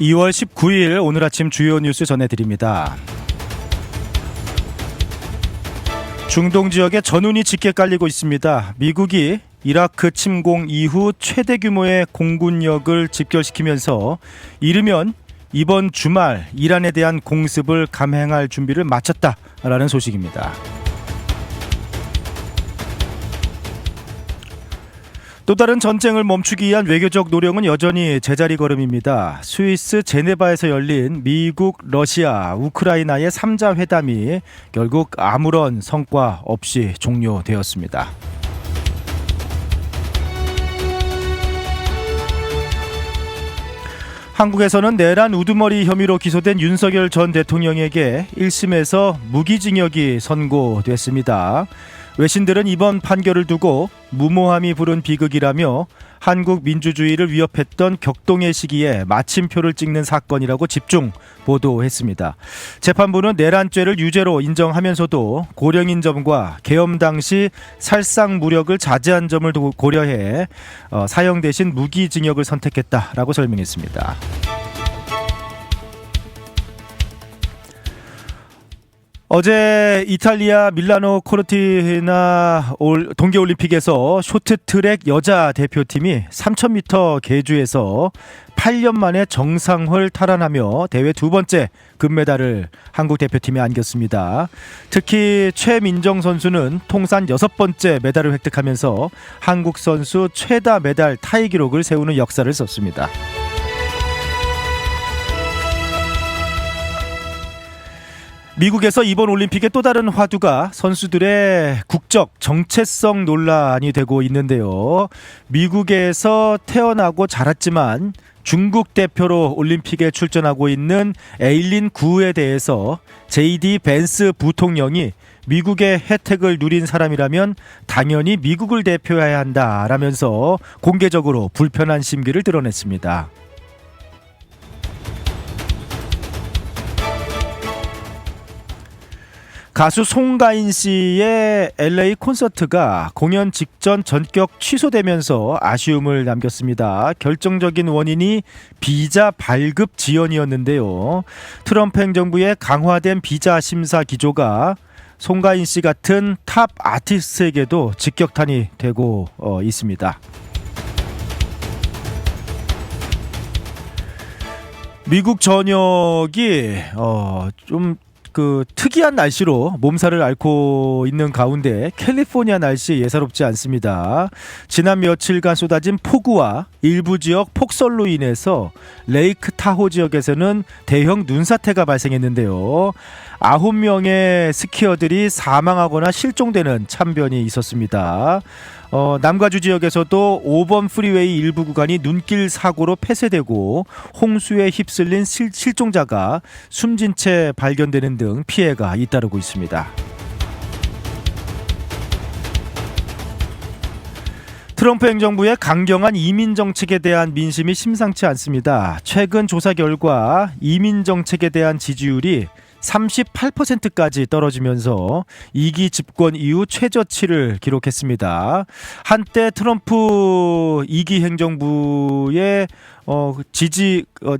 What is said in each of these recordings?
2월 19일 오늘 아침 주요 뉴스 전해드립니다. 중동 지역에 전운이 짙게 깔리고 있습니다. 미국이 이라크 침공 이후 최대 규모의 공군력을 집결시키면서 이르면 이번 주말 이란에 대한 공습을 감행할 준비를 마쳤다라는 소식입니다. 또 다른 전쟁을 멈추기 위한 외교적 노력은 여전히 제자리 걸음입니다. 스위스 제네바에서 열린 미국, 러시아, 우크라이나의 3자 회담이 결국 아무런 성과 없이 종료되었습니다. 한국에서는 내란 우두머리 혐의로 기소된 윤석열 전 대통령에게 1심에서 무기징역이 선고됐습니다. 외신들은 이번 판결을 두고 무모함이 부른 비극이라며 한국 민주주의를 위협했던 격동의 시기에 마침표를 찍는 사건이라고 집중 보도했습니다. 재판부는 내란죄를 유죄로 인정하면서도 고령인 점과 계엄 당시 살상 무력을 자제한 점을 고려해 사형 대신 무기징역을 선택했다라고 설명했습니다. 어제 이탈리아 밀라노 코르티나 동계올림픽에서 쇼트트랙 여자 대표팀이 3000m 계주에서 8년 만에 정상을 탈환하며 대회 두 번째 금메달을 한국 대표팀에 안겼습니다. 특히 최민정 선수는 통산 6번째 메달을 획득하면서 한국 선수 최다 메달 타이 기록을 세우는 역사를 썼습니다. 미국에서 이번 올림픽의 또 다른 화두가 선수들의 국적 정체성 논란이 되고 있는데요. 미국에서 태어나고 자랐지만 중국 대표로 올림픽에 출전하고 있는 에일린 구에 대해서 JD 벤스 부통령이 미국의 혜택을 누린 사람이라면 당연히 미국을 대표해야 한다라면서 공개적으로 불편한 심기를 드러냈습니다. 가수 송가인 씨의 LA 콘서트가 공연 직전 전격 취소되면서 아쉬움을 남겼습니다. 결정적인 원인이 비자 발급 지연이었는데요. 트럼프 행정부의 강화된 비자 심사 기조가 송가인 씨 같은 탑 아티스트에게도 직격탄이 되고 있습니다. 미국 전역이 좀 특이한 날씨로 몸살을 앓고 있는 가운데 캘리포니아 날씨 예사롭지 않습니다. 지난 며칠간 쏟아진 폭우와 일부 지역 폭설로 인해서 레이크 타호 지역에서는 대형 눈사태가 발생했는데요. 9명의 스키어들이 사망하거나 실종되는 참변이 있었습니다. 남가주 지역에서도 5번 프리웨이 일부 구간이 눈길 사고로 폐쇄되고 홍수에 휩쓸린 실종자가 숨진 채 발견되는 등 피해가 잇따르고 있습니다. 트럼프 행정부의 강경한 이민 정책에 대한 민심이 심상치 않습니다. 최근 조사 결과 이민 정책에 대한 지지율이 38%까지 떨어지면서 2기 집권 이후 최저치를 기록했습니다. 한때 트럼프 2기 행정부의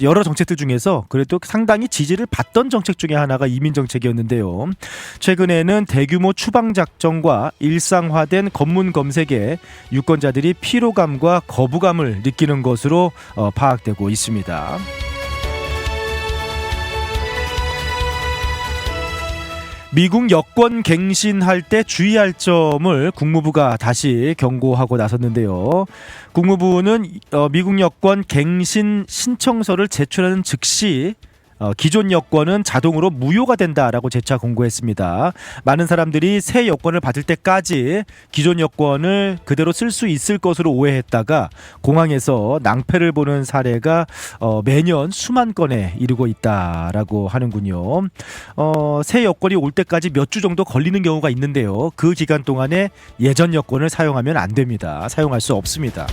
여러 정책들 중에서 그래도 상당히 지지를 받던 정책 중에 하나가 이민 정책이었는데요. 최근에는 대규모 추방 작전과 일상화된 검문 검색에 유권자들이 피로감과 거부감을 느끼는 것으로 파악되고 있습니다. 미국 여권 갱신할 때 주의할 점을 국무부가 다시 경고하고 나섰는데요. 국무부는 미국 여권 갱신 신청서를 제출하는 즉시 기존 여권은 자동으로 무효가 된다라고 재차 공고했습니다. 많은 사람들이 새 여권을 받을 때까지 기존 여권을 그대로 쓸 수 있을 것으로 오해했다가 공항에서 낭패를 보는 사례가 매년 수만 건에 이르고 있다라고 하는군요. 새 여권이 올 때까지 몇 주 정도 걸리는 경우가 있는데요. 그 기간 동안에 예전 여권을 사용하면 안 됩니다. 사용할 수 없습니다.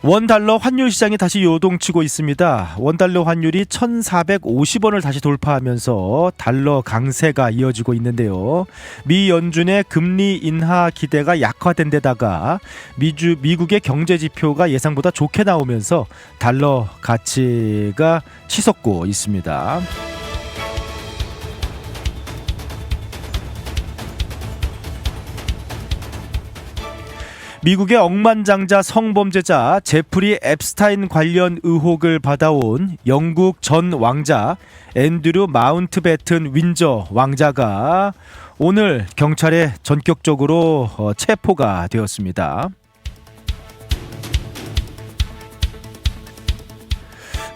원 달러 환율 시장이 다시 요동치고 있습니다. 원 달러 환율이 1,450원을 다시 돌파하면서 달러 강세가 이어지고 있는데요. 미 연준의 금리 인하 기대가 약화된 데다가 미국의 경제 지표가 예상보다 좋게 나오면서 달러 가치가 치솟고 있습니다. 미국의 억만장자 성범죄자 제프리 앱스타인 관련 의혹을 받아온 영국 전 왕자 앤드류 마운트배튼 윈저 왕자가 오늘 경찰에 전격적으로 체포가 되었습니다.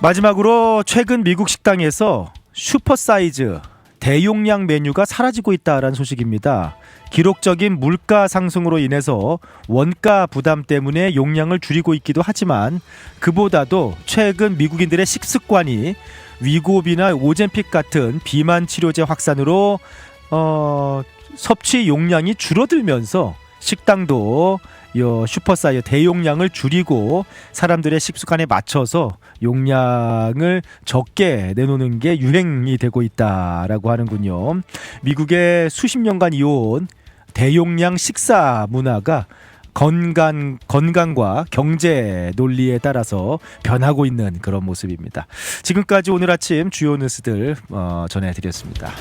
마지막으로 최근 미국 식당에서 슈퍼사이즈 대용량 메뉴가 사라지고 있다라는 소식입니다. 기록적인 물가 상승으로 인해서 원가 부담 때문에 용량을 줄이고 있기도 하지만 그보다도 최근 미국인들의 식습관이 위고비나 오젬픽 같은 비만 치료제 확산으로 섭취 용량이 줄어들면서 식당도 슈퍼사이즈 대용량을 줄이고 사람들의 식습관에 맞춰서 용량을 적게 내놓는 게 유행이 되고 있다라고 하는군요. 미국의 수십 년간 이어온 대용량 식사 문화가 건강과 경제 논리에 따라서 변하고 있는 그런 모습입니다. 지금까지 오늘 아침 주요 뉴스들 전해드렸습니다.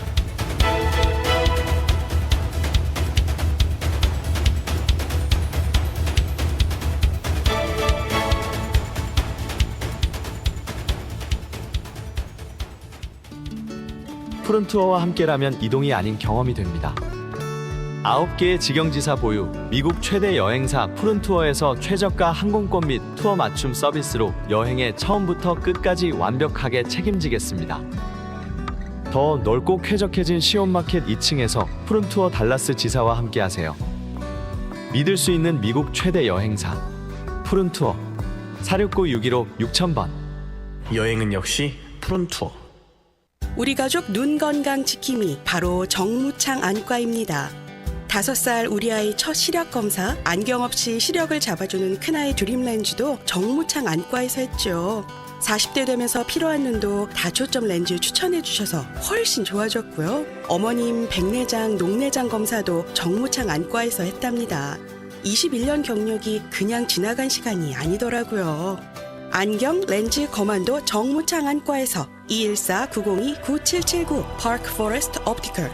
푸른투어와 함께라면 이동이 아닌 경험이 됩니다. 9개의 직영지사 보유, 미국 최대 여행사 푸른투어에서 최저가 항공권 및 투어 맞춤 서비스로 여행의 처음부터 끝까지 완벽하게 책임지겠습니다. 더 넓고 쾌적해진 시온마켓 2층에서 푸른투어 달라스 지사와 함께하세요. 믿을 수 있는 미국 최대 여행사 푸른투어 469-615-6000번. 여행은 역시 푸른투어. 우리 가족 눈 건강 지킴이 바로 정무창 안과입니다. 5살 우리 아이 첫 시력 검사, 안경 없이 시력을 잡아주는 큰아이 드림렌즈도 정무창 안과에서 했죠. 40대 되면서 필요한 눈도 다초점 렌즈 추천해 주셔서 훨씬 좋아졌고요. 어머님 백내장, 녹내장 검사도 정무창 안과에서 했답니다. 21년 경력이 그냥 지나간 시간이 아니더라고요. 안경, 렌즈, 거만도 정무창 안과에서 214-902-9779 파크 포레스트 옵티컬.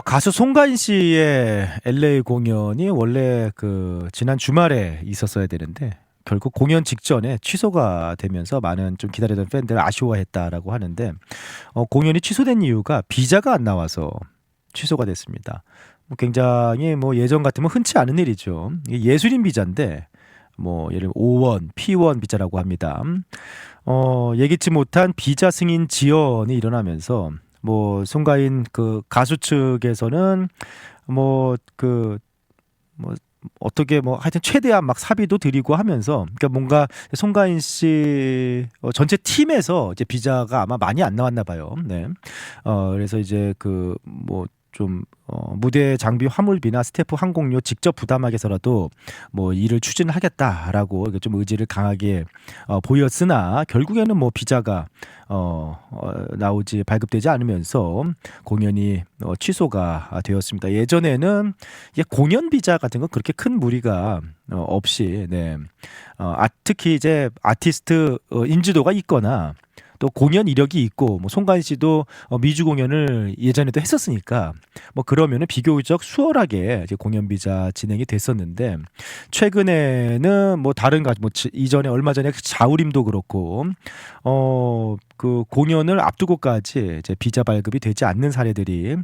가수 송가인 씨의 LA 공연이 원래 지난 주말에 있었어야 되는데 결국 공연 직전에 취소가 되면서 많은 좀 기다리던 팬들 아쉬워했다라고 하는데 공연이 취소된 이유가 비자가 안 나와서 취소가 됐습니다. 굉장히 예전 같으면 흔치 않은 일이죠. 이게 예술인 비자인데 예를 들면 O1, P1 비자라고 합니다. 예기치 못한 비자 승인 지연이 일어나면서 송가인 가수 측에서는 어떻게 하여튼 최대한 막 사비도 드리고 하면서 그러니까 뭔가 송가인 씨 전체 팀에서 이제 비자가 아마 많이 안 나왔나 봐요. 네. 그래서 이제 무대 장비 화물비나 스태프 항공료 직접 부담하게서라도 일을 추진하겠다라고 좀 의지를 강하게 보였으나 결국에는 비자가 발급되지 않으면서 공연이 취소가 되었습니다. 예전에는 공연 비자 같은 건 그렇게 큰 무리가 없이 특히 이제 아티스트 인지도가 있거나 또 공연 이력이 있고 송가인 씨도 미주 공연을 예전에도 했었으니까 그러면은 비교적 수월하게 이제 공연 비자 진행이 됐었는데 최근에는 다른 이전에 얼마 전에 자우림도 그렇고 공연을 앞두고까지 이제 비자 발급이 되지 않는 사례들이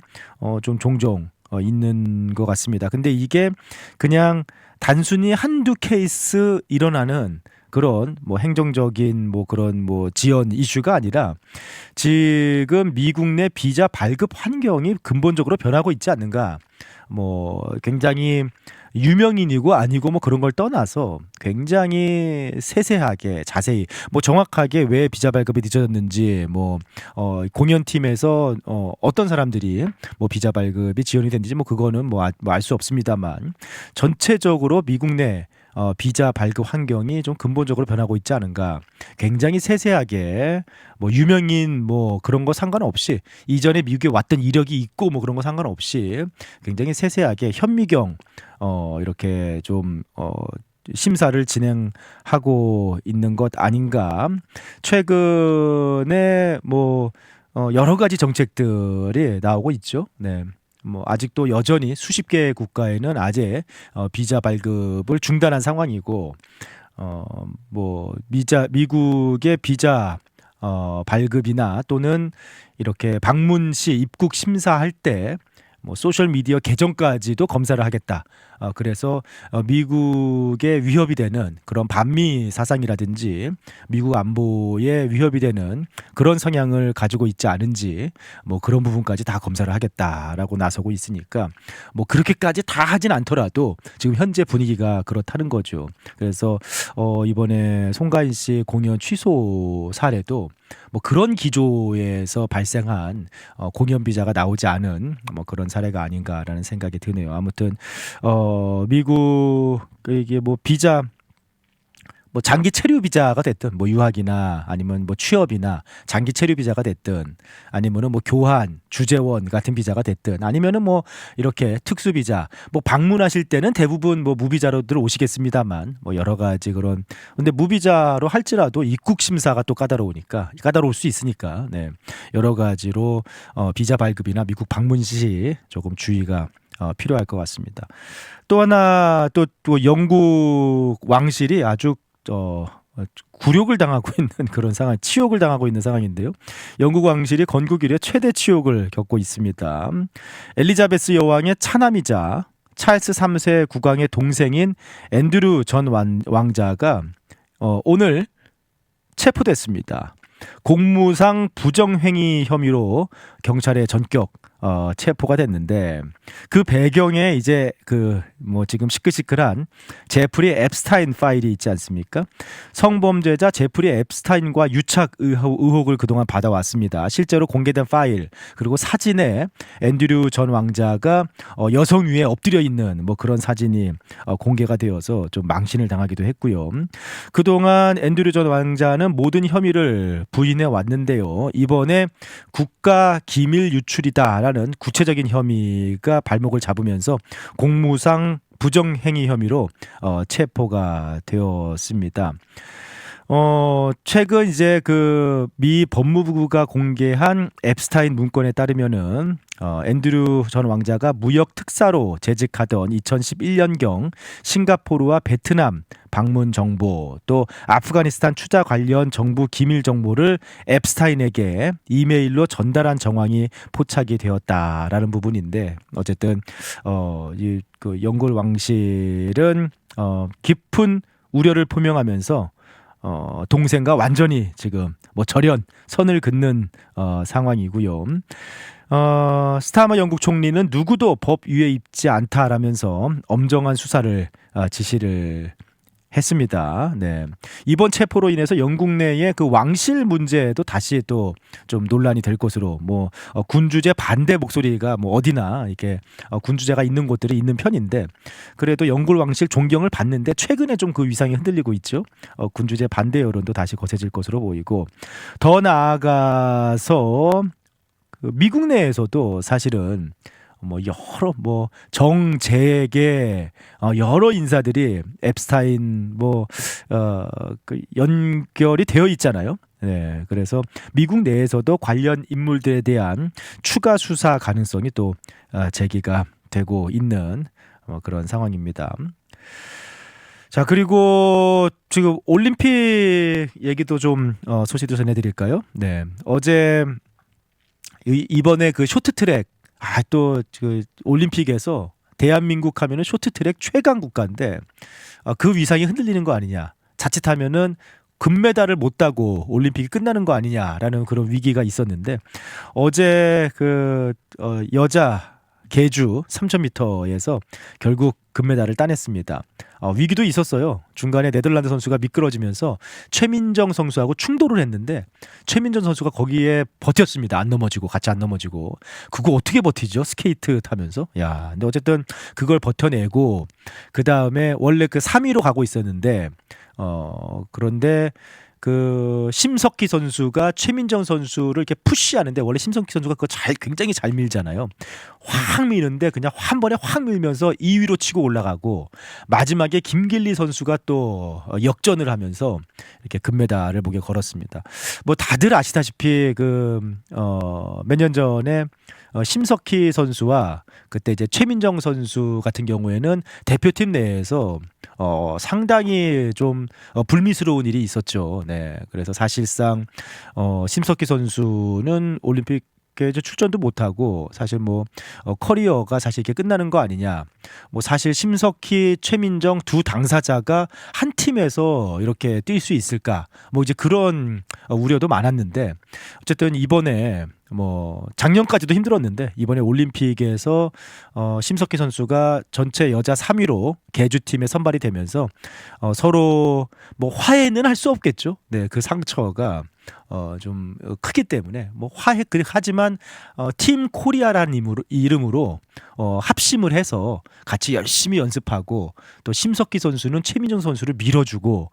좀 종종 있는 것 같습니다. 근데 이게 그냥 단순히 한두 케이스 일어나는 그런 행정적인 그런 지연 이슈가 아니라 지금 미국 내 비자 발급 환경이 근본적으로 변하고 있지 않는가. 굉장히 유명인이고 아니고 뭐 그런 걸 떠나서 굉장히 세세하게 자세히 뭐 정확하게 왜 비자 발급이 늦어졌는지 뭐 공연팀에서 어떤 사람들이 뭐 비자 발급이 지연이 됐는지 뭐 그거는 뭐 알 수 없습니다만 전체적으로 미국 내 비자 발급 환경이 좀 근본적으로 변하고 있지 않은가. 굉장히 세세하게 뭐 유명인 뭐 그런 거 상관없이 이전에 미국에 왔던 이력이 있고 뭐 그런 거 상관없이 굉장히 세세하게 현미경 이렇게 좀 심사를 진행하고 있는 것 아닌가. 최근에 뭐 여러 가지 정책들이 나오고 있죠. 네. 뭐 아직도 여전히 수십 개 국가에는 아직 비자 발급을 중단한 상황이고 뭐 미국의 비자 발급이나 또는 이렇게 방문 시 입국 심사할 때 뭐 소셜 미디어 계정까지도 검사를 하겠다. 그래서 미국의 위협이 되는 그런 반미 사상이라든지 미국 안보에 위협이 되는 그런 성향을 가지고 있지 않은지 뭐 그런 부분까지 다 검사를 하겠다라고 나서고 있으니까 뭐 그렇게까지 다 하진 않더라도 지금 현재 분위기가 그렇다는 거죠. 그래서 이번에 송가인 씨 공연 취소 사례도 뭐 그런 기조에서 발생한 공연 비자가 나오지 않은 뭐 그런 사례가 아닌가라는 생각이 드네요. 아무튼 미국 이게 뭐 비자 뭐 장기 체류 비자가 됐든 뭐 유학이나 아니면 뭐 취업이나 장기 체류 비자가 됐든 아니면은 뭐 교환, 주재원 같은 비자가 됐든 아니면은 뭐 이렇게 특수 비자 뭐 방문하실 때는 대부분 뭐 무비자로들 오시겠습니다만 뭐 여러 가지 그런 근데 무비자로 할지라도 입국 심사가 또 까다로울 수 있으니까 네. 여러 가지로 비자 발급이나 미국 방문 시 조금 주의가 필요할 것 같습니다. 또 하나 또 영국 왕실이 아주 굴욕을 당하고 있는 그런 상황, 치욕을 당하고 있는 상황인데요. 영국 왕실이 건국 이래 최대 치욕을 겪고 있습니다. 엘리자베스 여왕의 차남이자 찰스 3세 국왕의 동생인 앤드류 전 왕자가 오늘 체포됐습니다. 공무상 부정행위 혐의로 경찰에 전격 체포가 됐는데 그 배경에 이제 그 뭐 지금 시끌시끌한 제프리 앱스타인 파일이 있지 않습니까? 성범죄자 제프리 앱스타인과 유착 의혹을 그동안 받아왔습니다. 실제로 공개된 파일 그리고 사진에 앤드류 전 왕자가 여성 위에 엎드려 있는 뭐 그런 사진이 공개가 되어서 좀 망신을 당하기도 했고요. 그동안 앤드류 전 왕자는 모든 혐의를 부인해 왔는데요. 이번에 국가 기밀 유출이다라는 구체적인 혐의가 발목을 잡으면서 공무상 부정행위 혐의로 체포가 되었습니다. 최근 이제 그 미 법무부가 공개한 앱스타인 문건에 따르면은 앤드류 전 왕자가 무역 특사로 재직하던 2011년경 싱가포르와 베트남 방문 정보 또 아프가니스탄 투자 관련 정부 기밀 정보를 앱스타인에게 이메일로 전달한 정황이 포착이 되었다라는 부분인데 어쨌든 그 영국 왕실은 깊은 우려를 표명하면서 동생과 완전히 지금 뭐 절연 선을 긋는 상황이고요. 스타머 영국 총리는 누구도 법 위에 있지 않다라면서 엄정한 수사를 지시를 했습니다. 네. 이번 체포로 인해서 영국 내의 그 왕실 문제도 다시 또 좀 논란이 될 것으로 뭐 군주제 반대 목소리가 뭐 어디나 이렇게 군주제가 있는 곳들이 있는 편인데 그래도 영국 왕실 존경을 받는데 최근에 좀 그 위상이 흔들리고 있죠. 군주제 반대 여론도 다시 거세질 것으로 보이고 더 나아가서 그 미국 내에서도 사실은 뭐 여러 뭐 정재계 여러 인사들이 앱스타인 그 연결이 되어 있잖아요. 네, 그래서 미국 내에서도 관련 인물들에 대한 추가 수사 가능성이 또 제기가 되고 있는 그런 상황입니다. 자, 그리고 지금 올림픽 얘기도 좀 소식도 전해드릴까요? 네, 어제 이번에 그 쇼트트랙 또 그 올림픽에서 대한민국 하면은 쇼트트랙 최강 국가인데 그 위상이 흔들리는 거 아니냐. 자칫하면은 금메달을 못 따고 올림픽이 끝나는 거 아니냐라는 그런 위기가 있었는데 어제 그 여자 계주 3000m에서 결국 금메달을 따냈습니다. 위기도 있었어요. 중간에 네덜란드 선수가 미끄러지면서 최민정 선수하고 충돌을 했는데 최민정 선수가 거기에 버텼습니다. 안 넘어지고 같이 안 넘어지고. 그거 어떻게 버티죠? 스케이트 타면서. 야, 근데 어쨌든 그걸 버텨내고 그 다음에 원래 그 3위로 가고 있었는데 그런데 그 심석희 선수가 최민정 선수를 이렇게 푸시하는데 원래 심석희 선수가 그거 굉장히 잘 밀잖아요. 확 미는데 그냥 한 번에 확 밀면서 2위로 치고 올라가고 마지막에 김길리 선수가 또 역전을 하면서 이렇게 금메달을 목에 걸었습니다. 뭐 다들 아시다시피 그 몇 년 전에 심석희 선수와 그때 이제 최민정 선수 같은 경우에는 대표팀 내에서 상당히 좀 불미스러운 일이 있었죠. 네, 그래서 사실상 심석희 선수는 올림픽에 이제 출전도 못하고 사실 뭐 커리어가 사실 이렇게 끝나는 거 아니냐. 뭐 사실 심석희, 최민정 두 당사자가 한 팀에서 이렇게 뛸 수 있을까. 뭐 이제 그런 우려도 많았는데 어쨌든 이번에 뭐 작년까지도 힘들었는데 이번에 올림픽에서 심석희 선수가 전체 여자 3위로 계주팀에 선발이 되면서 서로 뭐 화해는 할 수 없겠죠. 네, 그 상처가 좀 크기 때문에 뭐 하지만 팀 코리아라는 이름으로 합심을 해서 같이 열심히 연습하고 또 심석희 선수는 최민정 선수를 밀어주고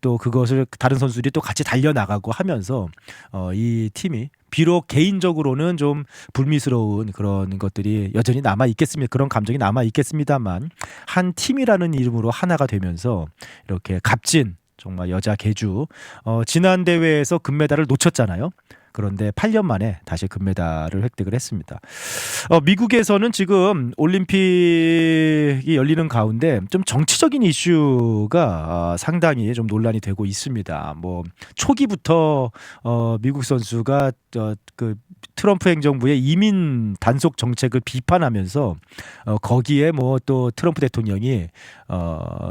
또 그것을 다른 선수들이 또 같이 달려나가고 하면서 이 팀이 비록 개인적으로는 좀 불미스러운 그런 것들이 여전히 남아 있겠습니다. 그런 감정이 남아 있겠습니다만 한 팀이라는 이름으로 하나가 되면서 이렇게 값진 정말 여자 계주 지난 대회에서 금메달을 놓쳤잖아요. 그런데 8년 만에 다시 금메달을 획득을 했습니다. 미국에서는 지금 올림픽이 열리는 가운데 좀 정치적인 이슈가 상당히 좀 논란이 되고 있습니다. 뭐 초기부터 미국 선수가 그 트럼프 행정부의 이민 단속 정책을 비판하면서 거기에 뭐 또 트럼프 대통령이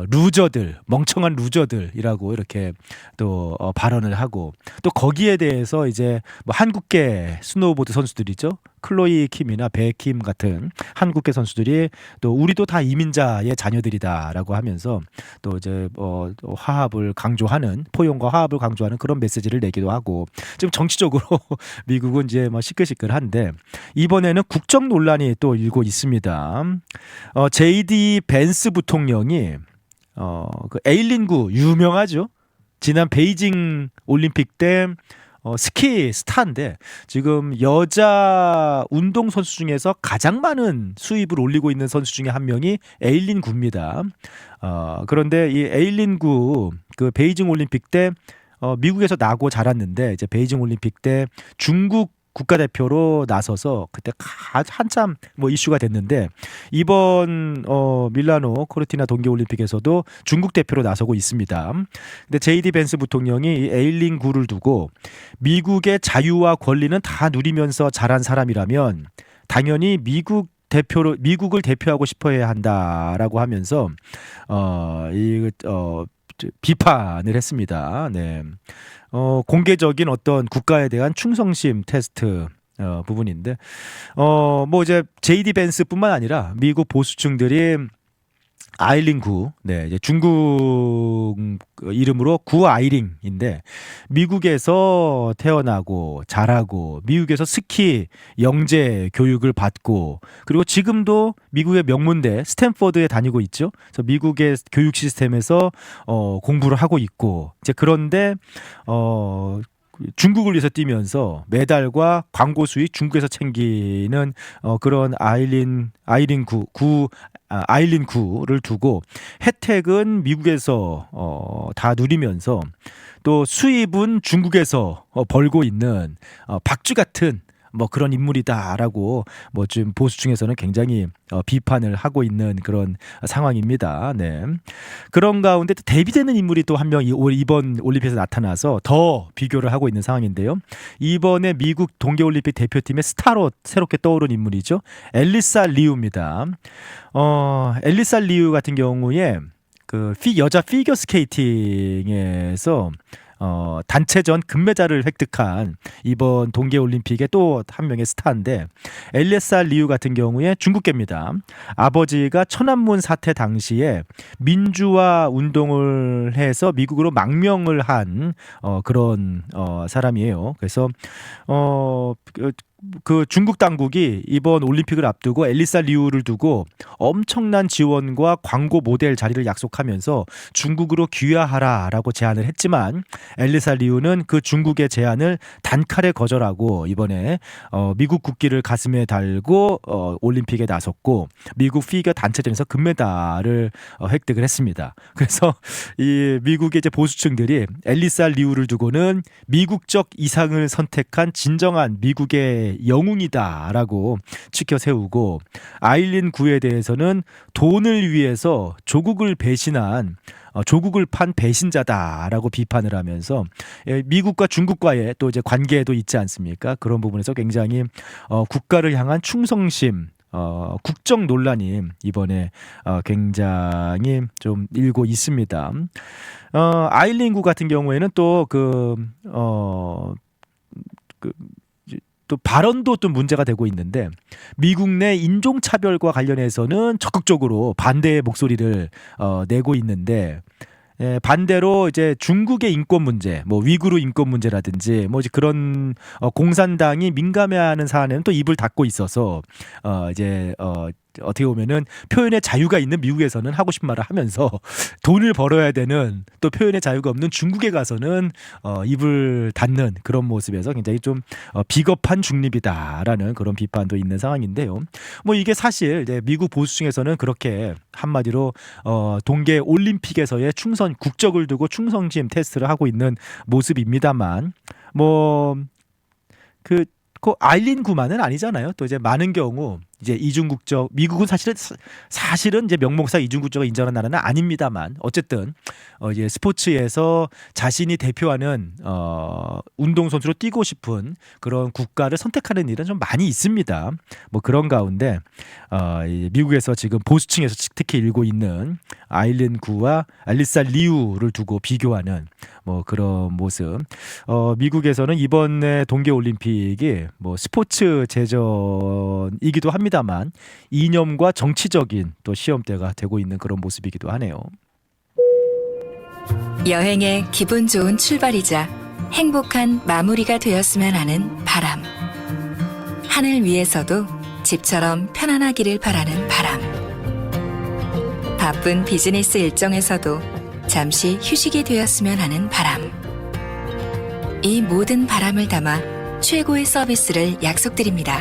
루저들, 멍청한 루저들이라고 이렇게 또 발언을 하고 또 거기에 대해서 이제 뭐 한국계 스노우보드 선수들이죠. 클로이 킴이나 베킴 같은 한국계 선수들이 또 우리도 다 이민자의 자녀들이다라고 하면서 또 이제 화합을 강조하는 포용과 화합을 강조하는 그런 메시지를 내기도 하고 지금 정치적으로 미국은 이제 뭐 시끌시끌한데 이번에는 국정 논란이 또 일고 있습니다. JD 벤스 부통령이 그 에일린구 유명하죠. 지난 베이징 올림픽 때 스키 스타인데 지금 여자 운동 선수 중에서 가장 많은 수입을 올리고 있는 선수 중에 한 명이 에일린 구입니다. 그런데 이 에일린 구 그 베이징 올림픽 때 미국에서 나고 자랐는데 이제 베이징 올림픽 때 중국 국가대표로 나서서 그때 한참 뭐 이슈가 됐는데 이번 밀라노 코르티나 동계올림픽에서도 중국 대표로 나서고 있습니다. 근데 JD 벤스 부통령이 이 에일린 구를 두고 미국의 자유와 권리는 다 누리면서 자란 사람이라면 당연히 미국을 대표하고 싶어야 한다라고 하면서 비판을 했습니다. 네. 공개적인 어떤 국가에 대한 충성심 테스트 부분인데 뭐 이제 JD 벤스뿐만 아니라 미국 보수층들이 아일린 구, 네, 이제 중국 이름으로 구 아이링인데 미국에서 태어나고 자라고 미국에서 스키 영재 교육을 받고 그리고 지금도 미국의 명문대 스탠퍼드에 다니고 있죠. 그래서 미국의 교육 시스템에서 공부를 하고 있고 이제 그런데 중국을 위해서 뛰면서 메달과 광고 수익 중국에서 챙기는 그런 아일린 구를 두고 혜택은 미국에서 다 누리면서 또 수입은 중국에서 벌고 있는 박쥐 같은 뭐 그런 인물이다라고 뭐 지금 보수층에서는 굉장히 비판을 하고 있는 그런 상황입니다. 네. 그런 가운데 대비되는 인물이 또 한 명 이번 올림픽에서 나타나서 더 비교를 하고 있는 상황인데요. 이번에 미국 동계올림픽 대표팀의 스타로 새롭게 떠오른 인물이죠. 엘리사 리우입니다. 엘리사 리우 같은 경우에 그 여자 피겨 스케이팅에서 단체전 금메달을 획득한 이번 동계올림픽의 또 한 명의 스타인데 엘리사 리우 같은 경우에 중국계입니다. 아버지가 천안문 사태 당시에 민주화 운동을 해서 미국으로 망명을 한 그런 사람이에요. 그래서 그 중국 당국이 이번 올림픽을 앞두고 엘리사 리우를 두고 엄청난 지원과 광고 모델 자리를 약속하면서 중국으로 귀화하라라고 제안을 했지만 엘리사 리우는 그 중국의 제안을 단칼에 거절하고 이번에 미국 국기를 가슴에 달고 올림픽에 나섰고 미국 피겨 단체전에서 금메달을 획득을 했습니다. 그래서 이 미국의 이제 보수층들이 엘리사 리우를 두고는 미국적 이상을 선택한 진정한 미국의 영웅이다라고 치켜 세우고 아일린 구에 대해서는 돈을 위해서 조국을 배신한 조국을 판 배신자다라고 비판을 하면서 미국과 중국과의 또 이제 관계도 있지 않습니까? 그런 부분에서 굉장히 국가를 향한 충성심 국정 논란이 이번에 굉장히 좀 일고 있습니다. 아일린 구 같은 경우에는 또 또 발언도 좀 문제가 되고 있는데 미국 내 인종차별과 관련해서는 적극적으로 반대의 목소리를 내고 있는데 반대로 이제 중국의 인권 문제, 뭐 위구르 인권 문제라든지 뭐 이제 그런 공산당이 민감해하는 사안에는 또 입을 닫고 있어서 어떻게 보면은 표현의 자유가 있는 미국에서는 하고 싶은 말을 하면서 돈을 벌어야 되는 또 표현의 자유가 없는 중국에 가서는 입을 닫는 그런 모습에서 굉장히 좀 비겁한 중립이다라는 그런 비판도 있는 상황인데요. 뭐 이게 사실 이제 미국 보수층에서는 그렇게 한마디로 동계 올림픽에서의 충성 국적을 두고 충성심 테스트를 하고 있는 모습입니다만 그 아일린 구만은 아니잖아요. 또 이제 많은 경우 이제 이중국적 미국은 사실은 이제 명목상 이중국적을 인정하는 나라는 아닙니다만 어쨌든 이제 스포츠에서 자신이 대표하는 운동 선수로 뛰고 싶은 그런 국가를 선택하는 일은 좀 많이 있습니다. 뭐 그런 가운데 미국에서 지금 보수층에서 특히 일고 있는 아일린 구와 엘리사 리우를 두고 비교하는 뭐 그런 모습. 미국에서는 이번에 동계 올림픽이 뭐 스포츠 제전이기도 합니다만 이념과 정치적인 또 시험대가 되고 있는 그런 모습이기도 하네요. 여행의 기분 좋은 출발이자 행복한 마무리가 되었으면 하는 바람. 하늘 위에서도 집처럼 편안하기를 바라는 바람. 바쁜 비즈니스 일정에서도 잠시 휴식이 되었으면 하는 바람. 이 모든 바람을 담아 최고의 서비스를 약속드립니다.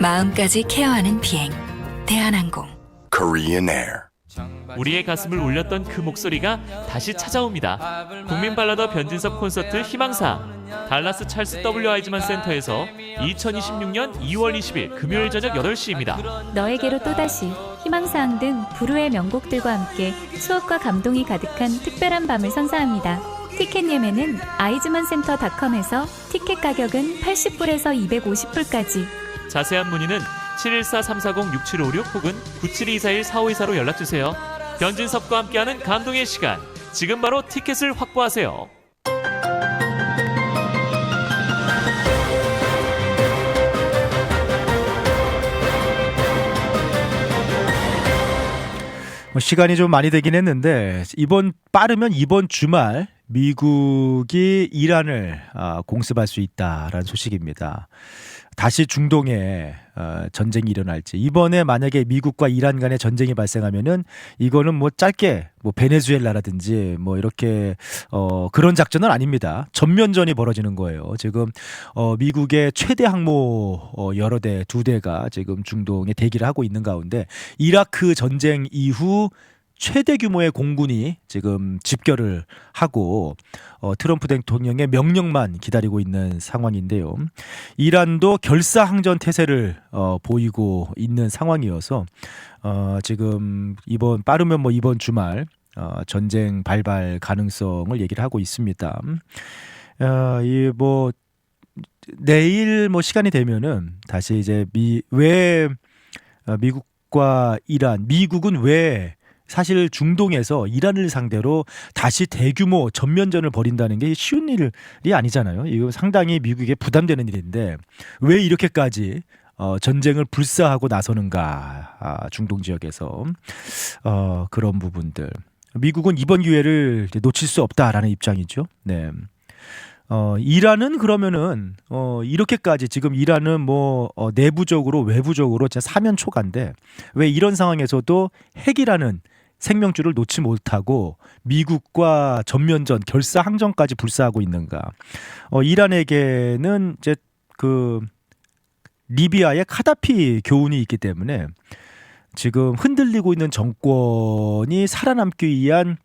마음까지 케어하는 비행, 대한항공. Korean Air. 우리의 가슴을 울렸던 그 목소리가 다시 찾아옵니다. 국민 발라더 변진섭 콘서트 희망사 달라스 찰스 W 아이즈만 센터에서 2026년 2월 20일 금요일 저녁 8시입니다. 너에게로 또다시 희망사항 등 불후의 명곡들과 함께 추억과 감동이 가득한 특별한 밤을 선사합니다. 티켓 예매는 아이즈만센터.com에서 티켓 가격은 80불에서 250불까지. 자세한 문의는 714-340-6756 혹은 972-241-4524로 연락주세요. 변진섭과 함께하는 감동의 시간, 지금 바로 티켓을 확보하세요. 시간이 좀 많이 되긴 했는데 빠르면 이번 주말 미국이 이란을 공습할 수 있다라는 소식입니다. 다시 중동에 전쟁이 일어날지. 이번에 만약에 미국과 이란 간의 전쟁이 발생하면은 이거는 뭐 짧게 뭐 베네수엘라라든지 뭐 이렇게 그런 작전은 아닙니다. 전면전이 벌어지는 거예요. 지금 미국의 최대 항모 여러 대, 2대가 지금 중동에 대기를 하고 있는 가운데 이라크 전쟁 이후 최대 규모의 공군이 지금 집결을 하고 트럼프 대통령의 명령만 기다리고 있는 상황인데요. 이란도 결사항전 태세를 보이고 있는 상황이어서 지금 빠르면 뭐 이번 주말 전쟁 발발 가능성을 얘기를 하고 있습니다. 내일 뭐 시간이 되면은 다시 이제 미국과 이란, 미국은 왜 사실 중동에서 이란을 상대로 다시 대규모 전면전을 벌인다는 게 쉬운 일이 아니잖아요. 이거 상당히 미국에 부담되는 일인데 왜 이렇게까지 전쟁을 불사하고 나서는가, 중동 지역에서 그런 부분들. 미국은 이번 기회를 이제 놓칠 수 없다라는 입장이죠. 네. 이란은 그러면은 이렇게까지 지금 이란은 뭐 내부적으로 외부적으로 진짜 사면초가인데 왜 이런 상황에서도 핵이라는 생명줄을 놓지 못하고 미국과 전면전 결사항전까지 불사하고 있는가? 이란에게는 이제 그 리비아의 카다피 교훈이 있기 때문에 지금 흔들리고 있는 정권이 살아남기 위한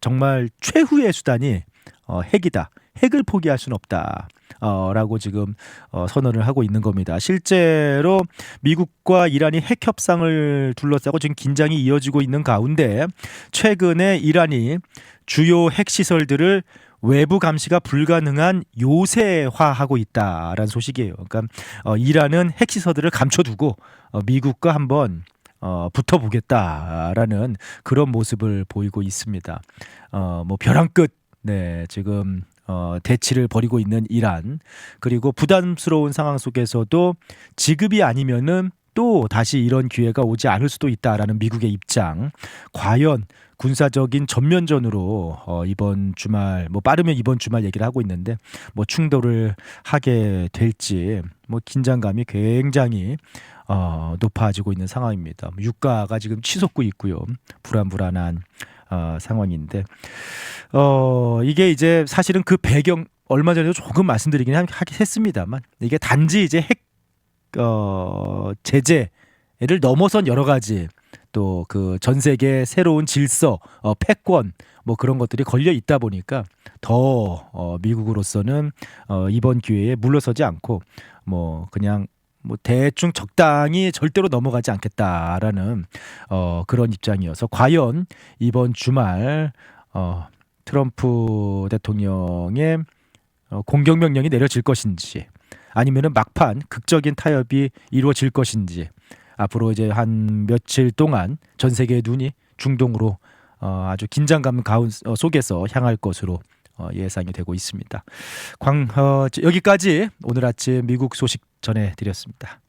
정말 최후의 수단이 핵이다. 핵을 포기할 수는 없다. 라고 지금 선언을 하고 있는 겁니다. 실제로 미국과 이란이 핵 협상을 둘러싸고 지금 긴장이 이어지고 있는 가운데 최근에 이란이 주요 핵 시설들을 외부 감시가 불가능한 요새화하고 있다라는 소식이에요. 그러니까 이란은 핵 시설들을 감춰두고 미국과 한번 붙어보겠다라는 그런 모습을 보이고 있습니다. 뭐 벼랑 끝, 네, 지금 대치를 벌이고 있는 이란, 그리고 부담스러운 상황 속에서도 지급이 아니면은 또 다시 이런 기회가 오지 않을 수도 있다라는 미국의 입장. 과연 군사적인 전면전으로 이번 주말, 뭐 빠르면 이번 주말 얘기를 하고 있는데 뭐 충돌을 하게 될지 뭐 긴장감이 굉장히 높아지고 있는 상황입니다. 유가가 지금 치솟고 있고요. 불안한 상황인데 이게 이제 사실은 그 배경 얼마 전에도 조금 말씀드리긴 했습니다만 이게 단지 이제 핵 제재를 넘어선 여러 가지 또 그 전 세계 새로운 질서, 패권 뭐 그런 것들이 걸려 있다 보니까 더 미국으로서는 이번 기회에 물러서지 않고 뭐 그냥 뭐 대충 적당히 절대로 넘어가지 않겠다라는 그런 입장이어서 과연 이번 주말 트럼프 대통령의 공격 명령이 내려질 것인지 아니면은 막판 극적인 타협이 이루어질 것인지 앞으로 이제 한 며칠 동안 전 세계의 눈이 중동으로 아주 긴장감 속에서 향할 것으로 예상이 되고 있습니다. 여기까지 오늘 아침 미국 소식 전해드렸습니다.